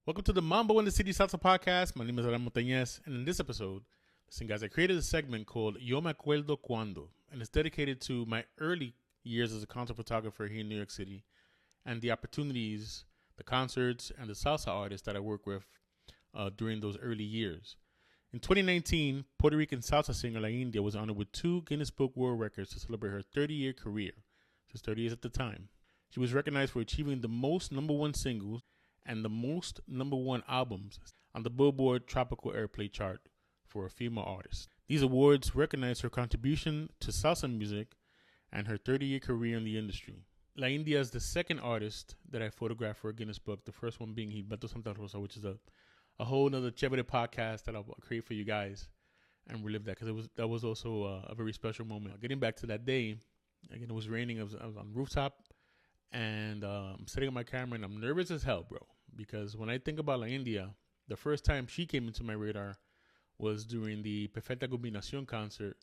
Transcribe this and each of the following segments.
Welcome to the Mambo in the City Salsa Podcast. My name is Aram Montañez, and in this episode, listen guys, I created a segment called Yo Me Acuerdo Cuando, and it's dedicated to my early years as a concert photographer here in New York City and the opportunities, the concerts, and the salsa artists that I work with during those early years. In 2019, Puerto Rican salsa singer La India was honored with 2 Guinness Book World Records to celebrate her 30-year career. She was 30 years at the time. She was recognized for achieving the most number one singles and the most number one albums on the Billboard Tropical Airplay chart for a female artist. These awards recognize her contribution to salsa music and her 30-year career in the industry. La India is the second artist that I photographed for a Guinness Book, the first one being Gilberto Santa Rosa, which is a whole nother chévere podcast that I'll create for you guys and relive that, because that was also a very special moment. Getting back to that day, again, it was raining. I was on the rooftop, and I'm sitting on my camera, and I'm nervous as hell, bro, because when I think about La India, the first time she came into my radar was during the Perfecta Combinación concert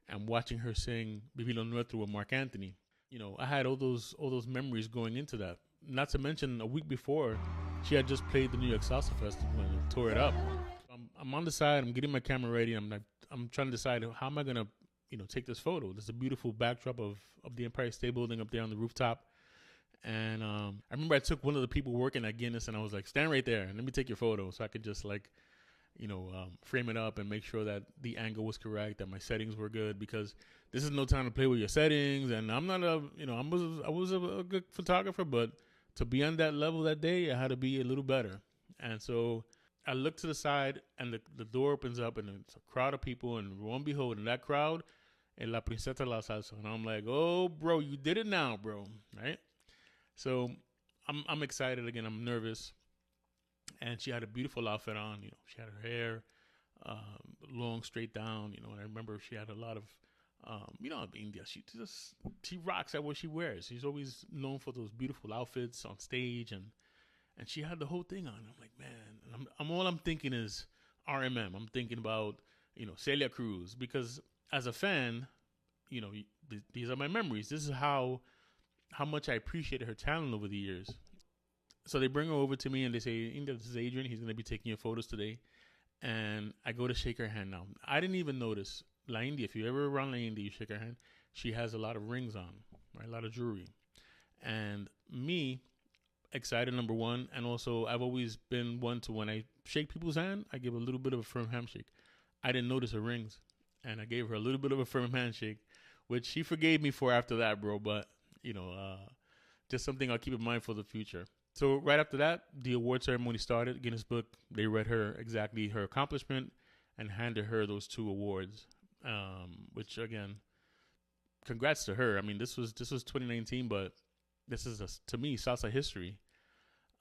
and watching her sing Viví lo Nuestro with Mark Anthony. You know, I had all those memories going into that. Not to mention, a week before, she had just played the New York Salsa Festival and tore it up. I'm on the side. I'm getting my camera ready. I'm trying to decide how am I gonna, take this photo. There's a beautiful backdrop of the Empire State Building up there on the rooftop. And I remember I took one of the people working at Guinness, and I was like, stand right there and let me take your photo, so I could just frame it up and make sure that the angle was correct, that my settings were good, because this is no time to play with your settings. And I'm not I was a good photographer, but to be on that level that day, I had to be a little better. And so I look to the side, and the door opens up, and it's a crowd of people, and lo and behold, in that crowd, es La Princesa de la Salsa. And I'm like, oh, bro, you did it now, bro, right? So I'm excited again. I'm nervous, and she had a beautiful outfit on. She had her hair long, straight down. And I remember she had a lot of, India. She rocks at what she wears. She's always known for those beautiful outfits on stage, and she had the whole thing on. I'm like, man, and all I'm thinking is RMM. I'm thinking about Celia Cruz, because as a fan, these are my memories. This is how much I appreciated her talent over the years. So they bring her over to me, and they say, India, this is Adrian. He's going to be taking your photos today. And I go to shake her hand now. I didn't even notice. La India, if you're ever around La India, you shake her hand. She has a lot of rings on, right? A lot of jewelry. And me, excited, number one. And also, I've always been one to, when I shake people's hand, I give a little bit of a firm handshake. I didn't notice her rings. And I gave her a little bit of a firm handshake, which she forgave me for after that, bro. But just something I'll keep in mind for the future. So right after that, the award ceremony started. Guinness Book, they read her exactly her accomplishment and handed her those 2 awards, which, again, congrats to her. I mean, this was 2019, but this is, to me, salsa history.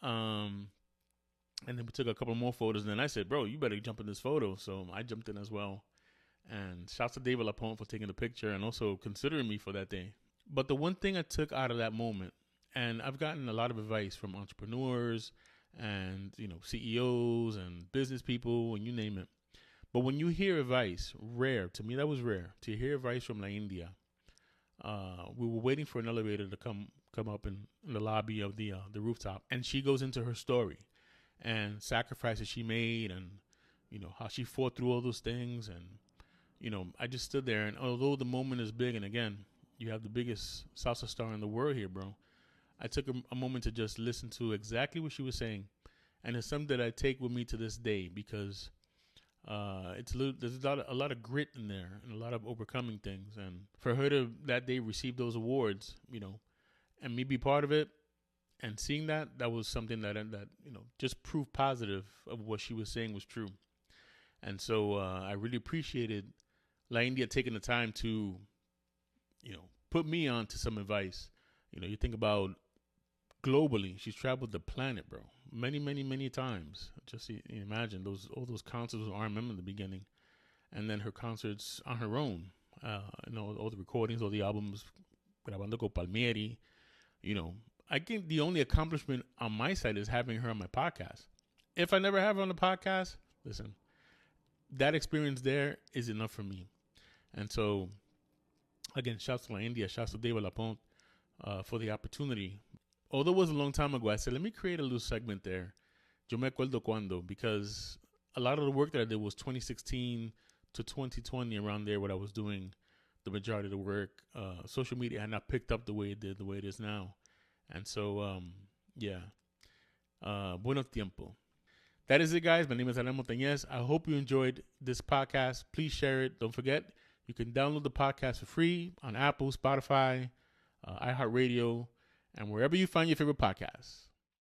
And then we took a couple more photos, and then I said, bro, you better jump in this photo. So I jumped in as well. And shouts to David Lapone for taking the picture and also considering me for that day. But the one thing I took out of that moment, and I've gotten a lot of advice from entrepreneurs and, CEOs and business people and you name it. But when you hear advice, rare, to me that was rare, to hear advice from La India. We were waiting for an elevator to come up in the lobby of the rooftop. And she goes into her story and sacrifices she made, and, how she fought through all those things. And, I just stood there, and although the moment is big, and again, you have the biggest salsa star in the world here, bro, I took a moment to just listen to exactly what she was saying. And it's something that I take with me to this day, because there's a lot of grit in there and a lot of overcoming things. And for her to that day receive those awards, and me be part of it and seeing that was something that just proved positive of what she was saying was true. And so I really appreciated La India taking the time to, put me on to some advice. You think about globally, she's traveled the planet, bro, many, many, many times. Just imagine all those concerts with RMM in the beginning, and then her concerts on her own. All the recordings, all the albums, grabando con Palmieri. I think the only accomplishment on my side is having her on my podcast. If I never have her on the podcast, listen, that experience there is enough for me. And so, again, shouts to La India, shouts to David Lapone for the opportunity. Although it was a long time ago, I said, let me create a little segment there Yo me acuerdo cuando, because a lot of the work that I did was 2016 to 2020, around there, what I was doing the majority of the work. Social media had not picked up the way it is now. And so, bueno tiempo. That is it, guys. My name is Alain Montañez. I hope you enjoyed this podcast. Please share it. Don't forget, you can download the podcast for free on Apple, Spotify, iHeartRadio, and wherever you find your favorite podcasts.